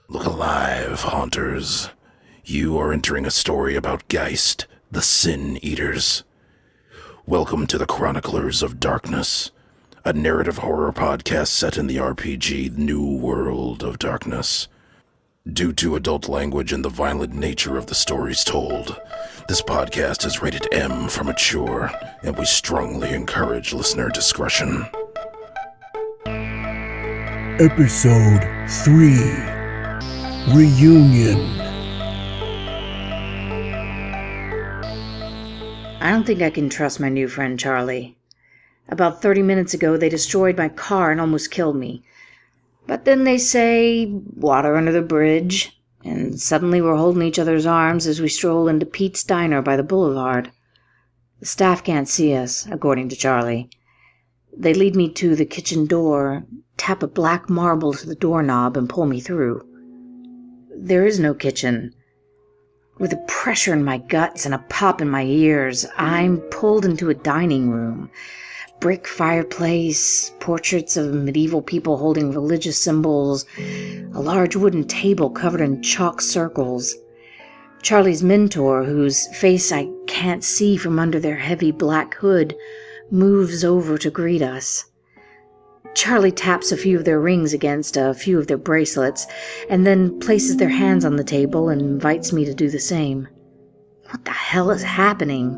Look alive, Haunters. You are entering a story about Geist, the Sin Eaters. Welcome to the Chroniclers of Darkness, a narrative horror podcast set in the RPG New World of Darkness. Due to adult language and the violent nature of the stories told, this podcast is rated M for mature, and we strongly encourage listener discretion. Episode 3 Reunion. I don't think I can trust my new friend Charlie. About 30 minutes ago, they destroyed my car and almost killed me. But then they say, water under the bridge, and suddenly we're holding each other's arms as we stroll into Pete's Diner by the boulevard. The staff can't see us, according to Charlie. They lead me to the kitchen door, tap a black marble to the doorknob, and pull me through. There is no kitchen. With a pressure in my guts and a pop in my ears, I'm pulled into a dining room. Brick fireplace, portraits of medieval people holding religious symbols, a large wooden table covered in chalk circles. Charlie's mentor, whose face I can't see from under their heavy black hood, moves over to greet us. Charlie taps a few of their rings against a few of their bracelets, and then places their hands on the table and invites me to do the same. What the hell is happening?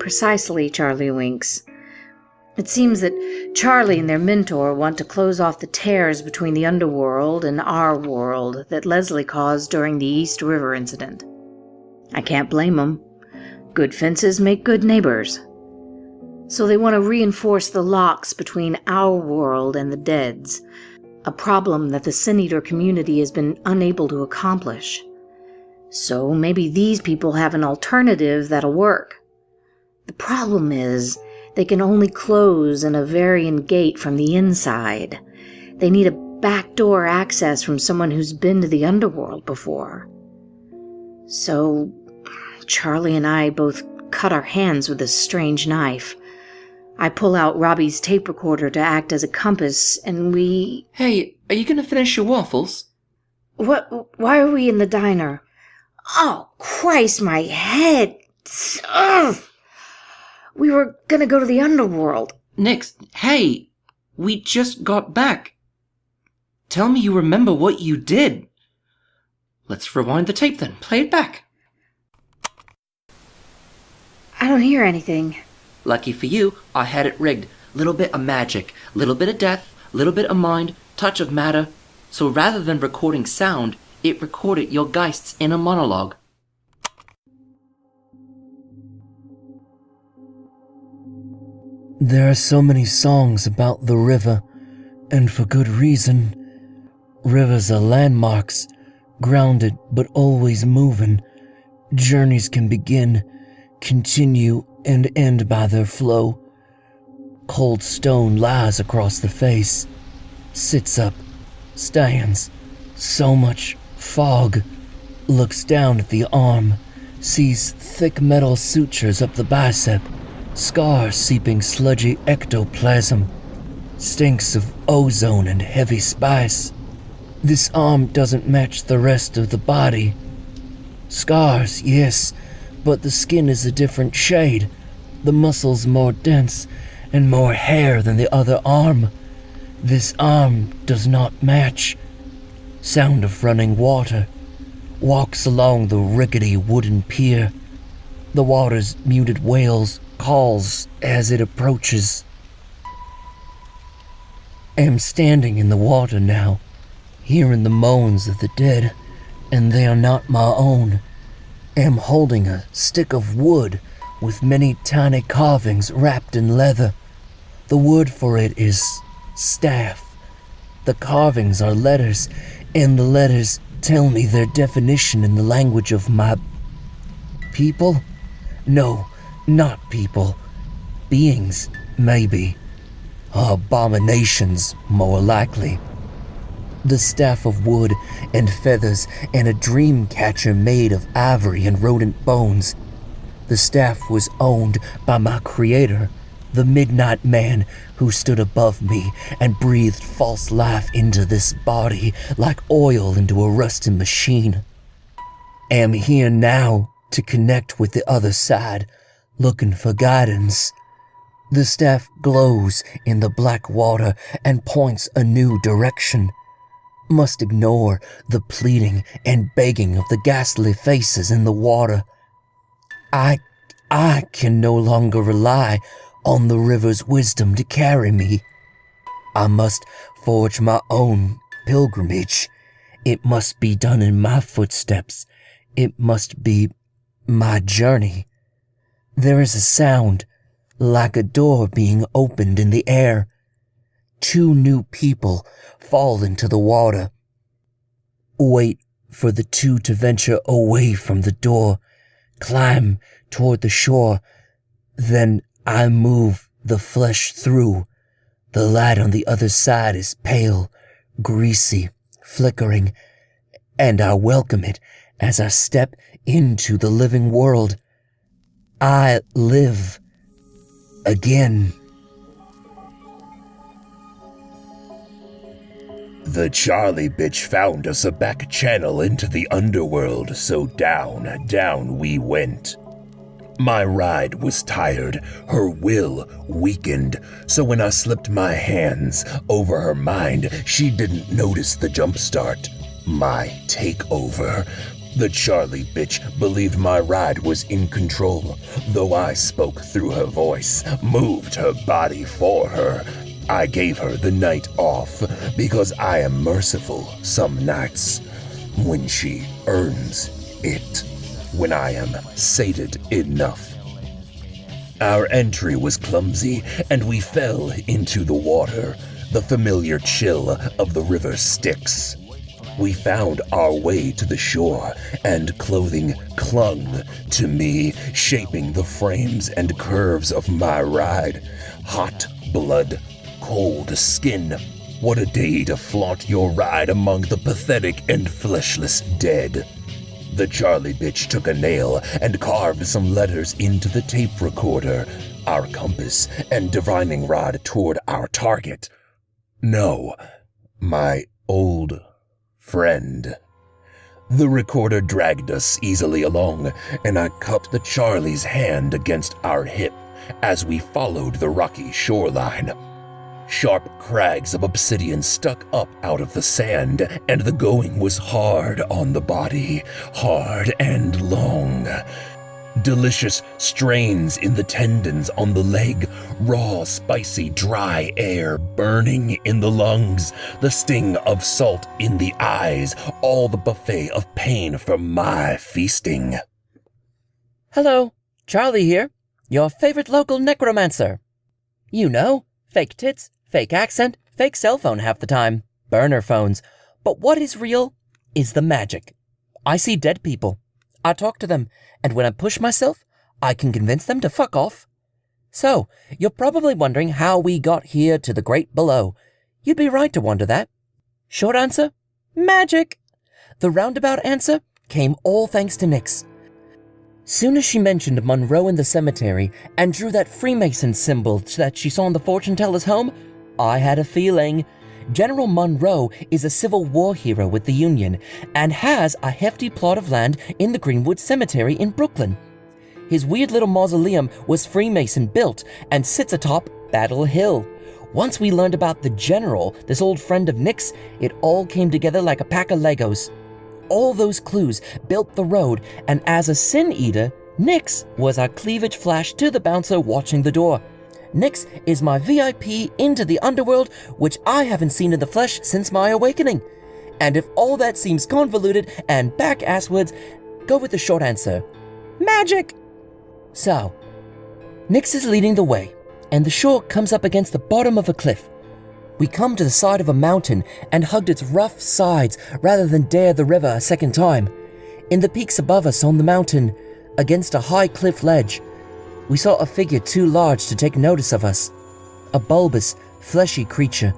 Precisely, Charlie winks. It seems that Charlie and their mentor want to close off the tears between the Underworld and our world that Leslie caused during the East River incident. I can't blame them. Good fences make good neighbors. So they want to reinforce the locks between our world and the Dead's, a problem that the Sin Eater community has been unable to accomplish. So maybe these people have an alternative that'll work. The problem is, they can only close in a Varian gate from the inside. They need a backdoor access from someone who's been to the Underworld before. So, Charlie and I both cut our hands with this strange knife. I pull out Robbie's tape recorder to act as a compass, and we... Hey, are you gonna finish your waffles? What? Why are we in the diner? Oh, Christ, my head! Ugh! We were gonna go to the Underworld. Nix, hey, we just got back. Tell me you remember what you did. Let's rewind the tape then. Play it back. I don't hear anything. Lucky for you, I had it rigged. Little bit of magic, little bit of death, little bit of mind, touch of matter. So rather than recording sound, it recorded your Geist's inner monologue. There are so many songs about the river, and for good reason. Rivers are landmarks, grounded but always moving. Journeys can begin, continue, and end by their flow. Cold stone lies across the face, sits up, stands, so much fog, looks down at the arm, sees thick metal sutures up the bicep, scars seeping sludgy ectoplasm, stinks of ozone and heavy spice. This arm doesn't match the rest of the body. Scars, yes, but the skin is a different shade, the muscles more dense and more hair than the other arm. This arm does not match. Sound of running water. Walks along the rickety wooden pier. The water's muted wails calls as it approaches. Am standing in the water now, hearing the moans of the dead, and they are not my own. Am holding a stick of wood with many tiny carvings wrapped in leather. The word for it is staff. The carvings are letters, and the letters tell me their definition in the language of my people? No, not people. Beings, maybe. Abominations, more likely. The staff of wood and feathers and a dream catcher made of ivory and rodent bones. The staff was owned by my creator, the midnight man who stood above me and breathed false life into this body like oil into a rusting machine. Am here now to connect with the other side, looking for guidance. The staff glows in the black water and points a new direction. Must ignore the pleading and begging of the ghastly faces in the water. I can no longer rely on the river's wisdom to carry me. I must forge my own pilgrimage. It must be done in my footsteps. It must be my journey. There is a sound, like a door being opened in the air. 2 new people fall into the water. Wait for the 2 to venture away from the door, climb toward the shore. Then I move the flesh through. The light on the other side is pale, greasy, flickering, and I welcome it as I step into the living world. I live again. The Charlie bitch found us a back channel into the underworld, so down we went. My ride was tired, her will weakened, so when I slipped my hands over her mind, she didn't notice the jumpstart. My takeover. The Charlie bitch believed my ride was in control, though I spoke through her voice, moved her body for her. I gave her the night off because I am merciful some nights when she earns it, when I am sated enough. Our entry was clumsy and we fell into the water, the familiar chill of the River Styx. We found our way to the shore, and clothing clung to me, shaping the frames and curves of my ride. Hot blood, cold skin. What a day to flaunt your ride among the pathetic and fleshless dead. The Charlie bitch took a nail and carved some letters into the tape recorder, our compass, and divining rod toward our target. No, my old friend. The recorder dragged us easily along, and I cupped the Charlie's hand against our hip as we followed the rocky shoreline. Sharp crags of obsidian stuck up out of the sand, and the going was hard on the body, hard and long. Delicious strains in the tendons on the leg, raw, spicy, dry air burning in the lungs, the sting of salt in the eyes, all the buffet of pain for my feasting. Hello, Charlie here, your favorite local necromancer. You know, fake tits, fake accent, fake cell phone half the time, burner phones. But what is real is the magic. I see dead people. I talk to them, and when I push myself, I can convince them to fuck off. So, you're probably wondering how we got here to the great below. You'd be right to wonder that. Short answer? Magic! The roundabout answer came all thanks to Nyx. Soon as she mentioned Monroe in the cemetery and drew that Freemason symbol that she saw in the fortune teller's home, I had a feeling. General Monroe is a Civil War hero with the Union and has a hefty plot of land in the Greenwood Cemetery in Brooklyn. His weird little mausoleum was Freemason built and sits atop Battle Hill. Once we learned about the General, this old friend of Nyx, it all came together like a pack of Legos. All those clues built the road, and as a sin eater, Nyx was our cleavage flash to the bouncer watching the door. Nyx is my VIP into the underworld, which I haven't seen in the flesh since my awakening. And if all that seems convoluted and back-asswards, go with the short answer. Magic! So, Nyx is leading the way, and the shore comes up against the bottom of a cliff. We come to the side of a mountain and hugged its rough sides rather than dare the river a second time. In the peaks above us on the mountain, against a high cliff ledge, we saw a figure too large to take notice of us. A bulbous, fleshy creature.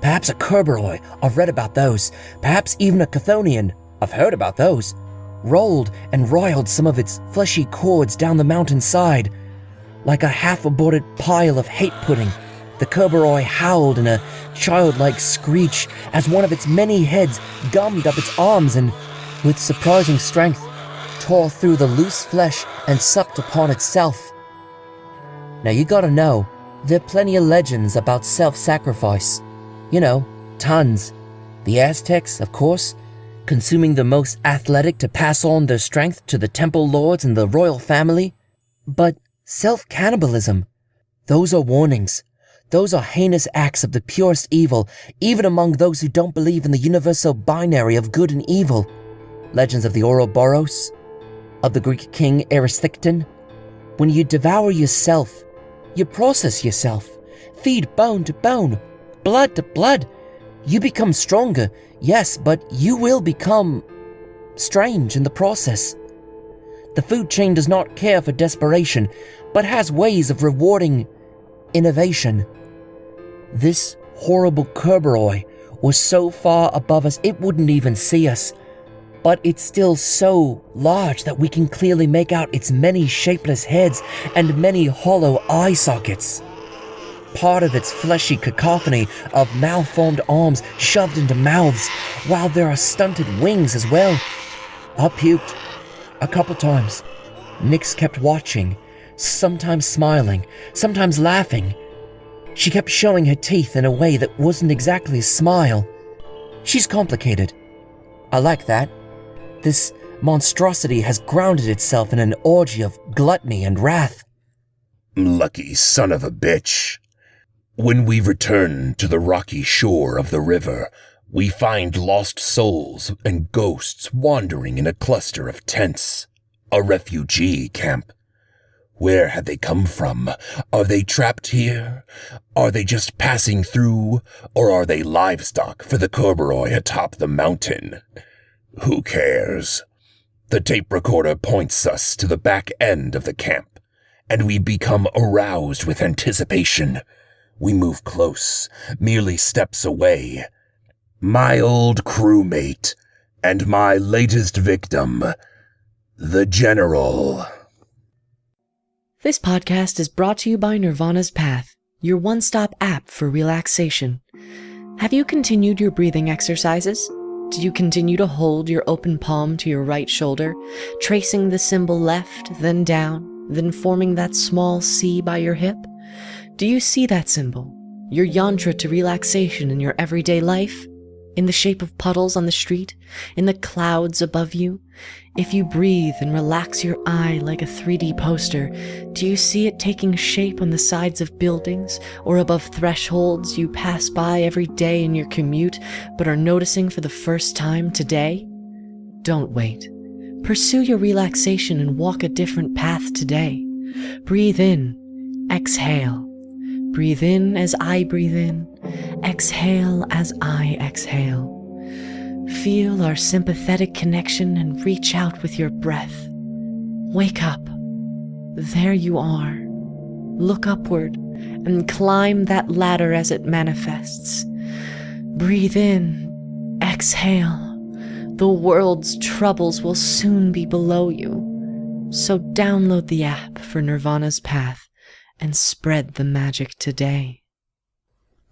Perhaps a Kerberoy, I've read about those. Perhaps even a Chthonian, I've heard about those. Rolled and roiled some of its fleshy cords down the mountainside. like a half-aborted pile of hate pudding. The Kerberoy howled in a childlike screech as one of its many heads gummed up its arms and, with surprising strength, tore through the loose flesh and supped upon itself. Now you gotta know, there are plenty of legends about self-sacrifice. You know, tons. The Aztecs, of course, consuming the most athletic to pass on their strength to the temple lords and the royal family. But self-cannibalism, those are warnings. Those are heinous acts of the purest evil, even among those who don't believe in the universal binary of good and evil. Legends of the Ouroboros, of the Greek king Eristhicton. When you devour yourself, you process yourself, feed bone to bone, blood to blood. You become stronger, yes, but you will become strange in the process. The food chain does not care for desperation, but has ways of rewarding innovation. This horrible Kerberoy was so far above us it wouldn't even see us, but it's still so large that we can clearly make out its many shapeless heads and many hollow eye sockets. Part of its fleshy cacophony of malformed arms shoved into mouths, while there are stunted wings as well. I puked a couple times. Nyx kept watching, sometimes smiling, sometimes laughing. She kept showing her teeth in a way that wasn't exactly a smile. She's complicated. I like that. This monstrosity has grounded itself in an orgy of gluttony and wrath. Lucky son of a bitch. When we return to the rocky shore of the river, we find lost souls and ghosts wandering in a cluster of tents. A refugee camp. Where had they come from? Are they trapped here? Are they just passing through? Or are they livestock for the Kerberoy atop the mountain? Who cares? The tape recorder points us to the back end of the camp, and we become aroused with anticipation. We move close, merely steps away. My old crewmate, and my latest victim, the General. This podcast is brought to you by Nirvana's Path, your one-stop app for relaxation. Have you continued your breathing exercises? Do you continue to hold your open palm to your right shoulder, tracing the symbol left, then down, then forming that small C by your hip? Do you see that symbol, your yantra to relaxation in your everyday life? In the shape of puddles on the street? In the clouds above you? If you breathe and relax your eye like a 3D poster, do you see it taking shape on the sides of buildings or above thresholds you pass by every day in your commute but are noticing for the first time today? Don't wait. Pursue your relaxation and walk a different path today. Breathe in. Exhale. Breathe in as I breathe in. Exhale as I exhale. Feel our sympathetic connection and reach out with your breath. Wake up. There you are. Look upward and climb that ladder as it manifests. Breathe in. Exhale. The world's troubles will soon be below you. So download the app for Nirvana's Path and spread the magic today.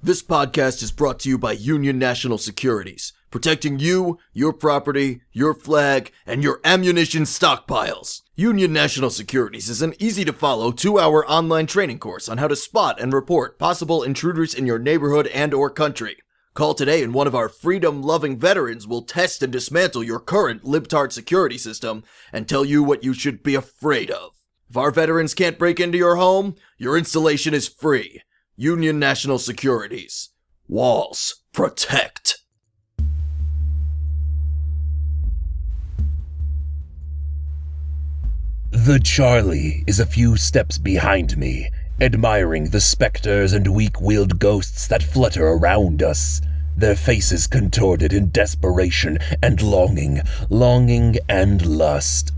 This podcast is brought to you by Union National Securities, protecting you, your property, your flag, and your ammunition stockpiles. Union National Securities is an easy-to-follow 2-hour online training course on how to spot and report possible intruders in your neighborhood and or country. Call today and one of our freedom-loving veterans will test and dismantle your current libtard security system and tell you what you should be afraid of. If our veterans can't break into your home, your installation is free. Union National Securities. Walls protect. The Charlie is a few steps behind me, admiring the specters and weak-willed ghosts that flutter around us, their faces contorted in desperation and longing and lust.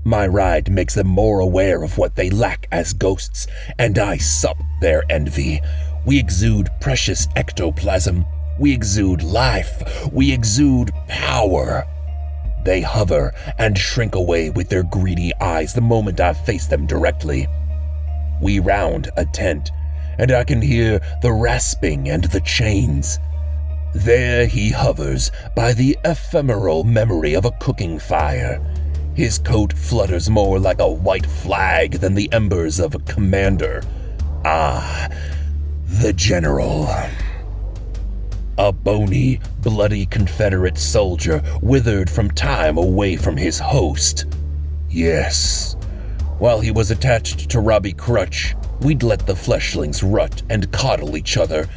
My ride makes them more aware of what they lack as ghosts, and I sup their envy. We exude precious ectoplasm. We exude life. We exude power. They hover and shrink away with their greedy eyes the moment I face them directly. We round a tent, and I can hear the rasping and the chains. There he hovers by the ephemeral memory of a cooking fire. His coat flutters more like a white flag than the embers of a commander. Ah, the general. A bony, bloody Confederate soldier withered from time away from his host. Yes, while he was attached to Robbie Crutch, we'd let the fleshlings rut and coddle each other.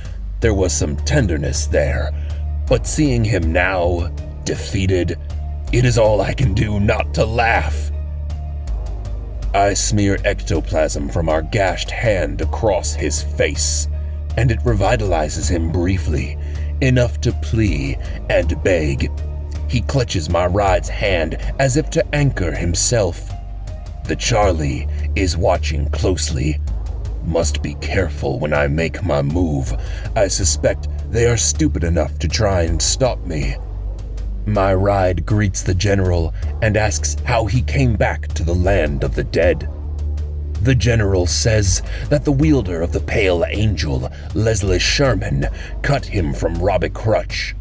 There was some tenderness there, but seeing him now, defeated, it is all I can do not to laugh. I smear ectoplasm from our gashed hand across his face, and it revitalizes him briefly, enough to plea and beg. He clutches my ride's hand as if to anchor himself. The Charlie is watching closely. Must be careful when I make my move. I suspect they are stupid enough to try and stop me. My ride greets the general and asks how he came back to the land of the dead. The general says that the wielder of the Pale Angel, Leslie Sherman, cut him from Robbie Crutch.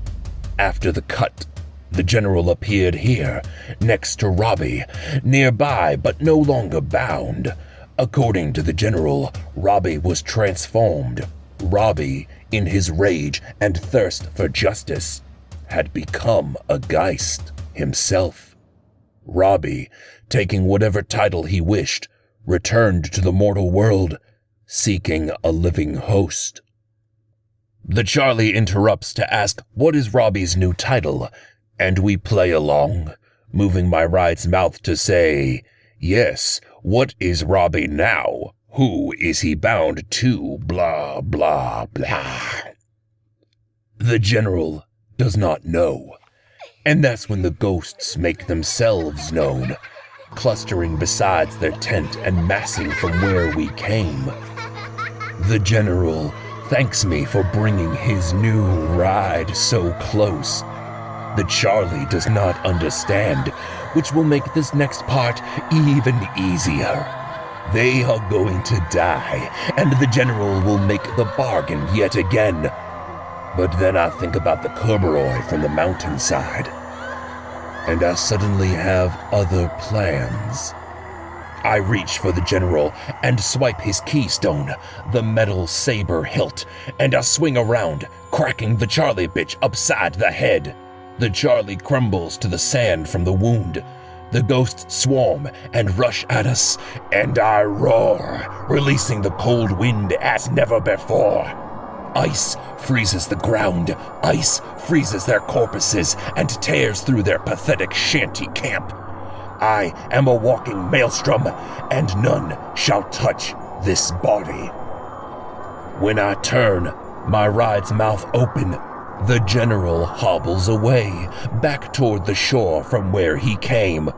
After the cut, the general appeared here, next to Robbie, nearby but no longer bound. According to the general, Robbie was transformed. Robbie, in his rage and thirst for justice, had become a Geist himself. Robbie, taking whatever title he wished, returned to the mortal world, seeking a living host. The Charlie interrupts to ask what is Robbie's new title, and we play along, moving my ride's mouth to say, yes, what is Robbie now? Who is he bound to? Blah, blah, blah. The general does not know, and that's when the ghosts make themselves known, clustering beside their tent and massing from where we came. The general thanks me for bringing his new ride so close. The Charlie does not understand, which will make this next part even easier. They are going to die, and the general will make the bargain yet again. But then I think about the corduroy from the mountainside, and I suddenly have other plans. I reach for the general and swipe his keystone, the metal saber hilt, and I swing around, cracking the Charlie bitch upside the head. The Charlie crumbles to the sand from the wound. The ghosts swarm and rush at us, and I roar, releasing the cold wind as never before. Ice freezes the ground, ice freezes their corpses, and tears through their pathetic shanty camp. I am a walking maelstrom, and none shall touch this body. When I turn, my ride's mouth open, the general hobbles away, back toward the shore from where he came.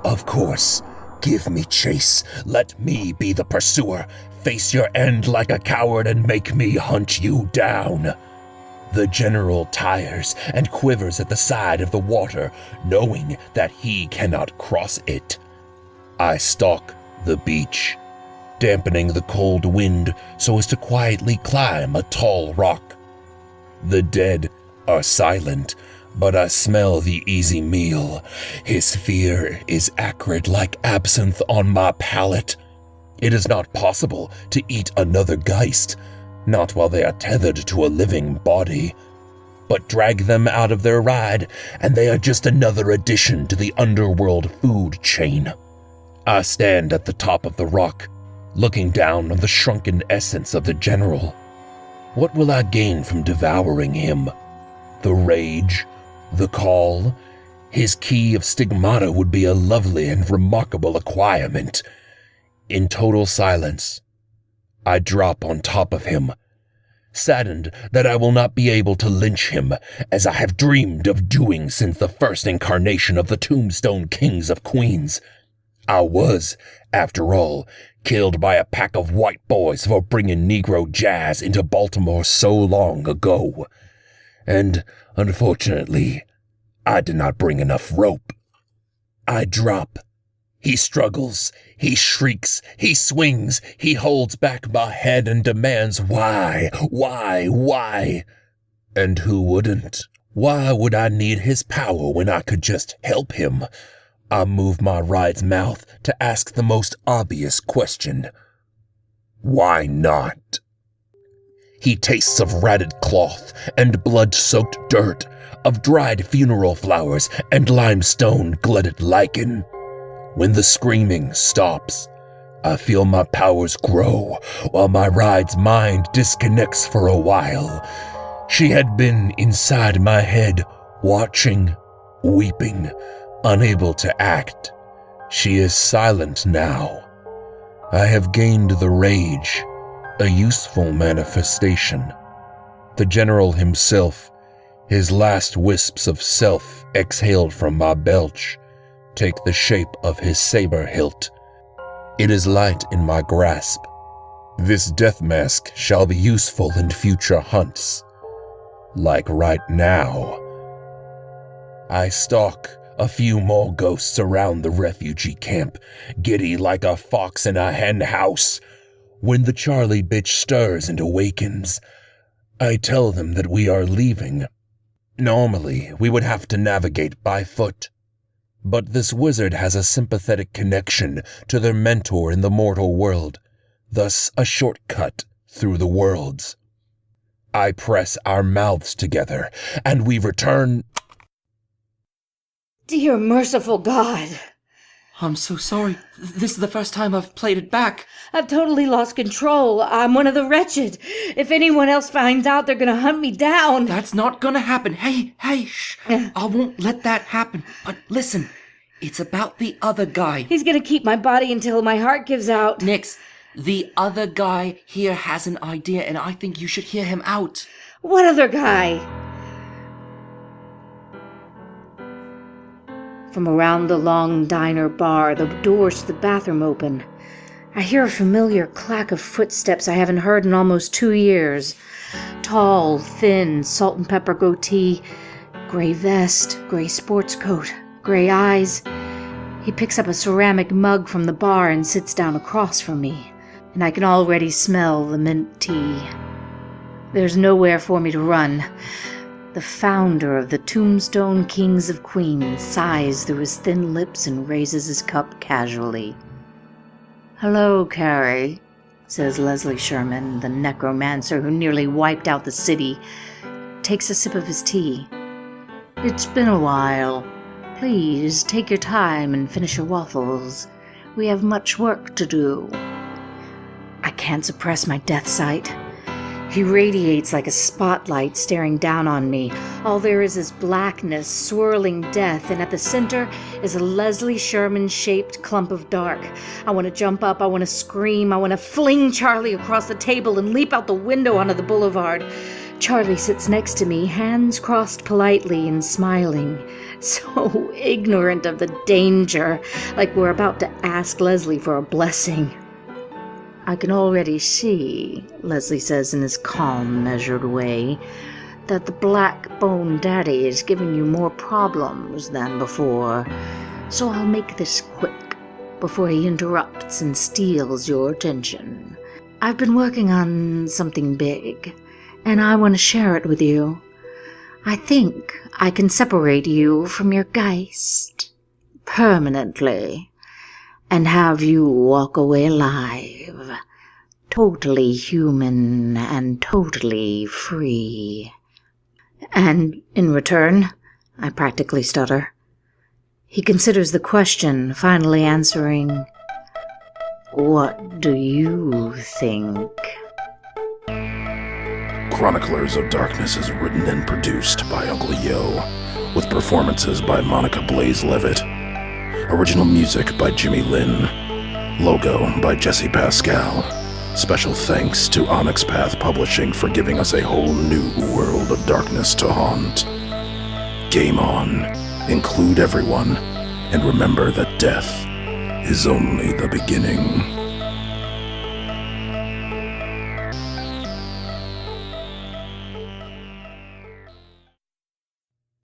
Of course, give me chase, let me be the pursuer, face your end like a coward and make me hunt you down. The general tires and quivers at the side of the water, knowing that he cannot cross it. I stalk the beach, dampening the cold wind so as to quietly climb a tall rock. The dead are silent, but I smell the easy meal. His fear is acrid like absinthe on my palate. It is not possible to eat another Geist, not while they are tethered to a living body. But drag them out of their ride, and they are just another addition to the Underworld food chain. I stand at the top of the rock, looking down on the shrunken essence of the general. What will I gain from devouring him? The rage? The call? His key of stigmata would be a lovely and remarkable acquirement. In total silence, I drop on top of him, saddened that I will not be able to lynch him, as I have dreamed of doing since the first incarnation of the Tombstone Kings of Queens. I was, after all, killed by a pack of white boys for bringing Negro jazz into Baltimore so long ago. And, unfortunately, I did not bring enough rope. I drop. He struggles, he shrieks, he swings, he holds back my head and demands why? And who wouldn't? Why would I need his power when I could just help him? I move my ride's mouth to ask the most obvious question. Why not? He tastes of ratted cloth and blood-soaked dirt, of dried funeral flowers and limestone glutted lichen. When the screaming stops, I feel my powers grow while my ride's mind disconnects for a while. She had been inside my head, watching, weeping, unable to act. She is silent now. I have gained the rage, a useful manifestation. The general himself, his last wisps of self exhaled from my belch, take the shape of his saber hilt. It is light in my grasp. This death mask shall be useful in future hunts. Like right now. I stalk a few more ghosts around the refugee camp, giddy like a fox in a hen house. When the Charlie bitch stirs and awakens, I tell them that we are leaving. Normally, we would have to navigate by foot. But this wizard has a sympathetic connection to their mentor in the mortal world, thus a shortcut through the worlds. I press our mouths together, and we return. Dear merciful God. I'm so sorry. This is the first time I've played it back. I've totally lost control. I'm one of the wretched. If anyone else finds out, they're gonna hunt me down. That's not gonna happen. Hey, shh. I won't let that happen. But listen, it's about the other guy. He's gonna keep my body until my heart gives out. Nix, the other guy here has an idea, and I think you should hear him out. What other guy? From around the long diner bar, the doors to the bathroom open. I hear a familiar clack of footsteps I haven't heard in almost 2 years. Tall, thin, salt and pepper goatee, gray vest, gray sports coat, gray eyes. He picks up a ceramic mug from the bar and sits down across from me, and I can already smell the mint tea. There's nowhere for me to run. The founder of the Tombstone Kings of Queens sighs through his thin lips and raises his cup casually. "Hello, Carrie," says Leslie Sherman, the necromancer who nearly wiped out the city. Takes a sip of his tea. "It's been a while. Please take your time and finish your waffles. We have much work to do." I can't suppress my death sight. He radiates like a spotlight staring down on me. All there is blackness, swirling death, and at the center is a Leslie Sherman-shaped clump of dark. I want to jump up, I want to scream, I want to fling Charlie across the table and leap out the window onto the boulevard. Charlie sits next to me, hands crossed politely and smiling. So ignorant of the danger, like we're about to ask Leslie for a blessing. "I can already see," Leslie says in his calm, measured way, "that the Black Bone Daddy is giving you more problems than before. So I'll make this quick, before he interrupts and steals your attention. I've been working on something big, and I want to share it with you. I think I can separate you from your Geist, permanently, and have you walk away alive, totally human and totally free. And in return," I practically stutter. He considers the question, finally answering, "What do you think?" Chroniclers of Darkness is written and produced by Uncle Yo, with performances by Monica Blaze Levitt. Original music by Jimmy Lynn. Logo by Jesse Pascal. Special thanks to Onyx Path Publishing for giving us a whole new world of darkness to haunt. Game on. Include everyone. And remember that death is only the beginning.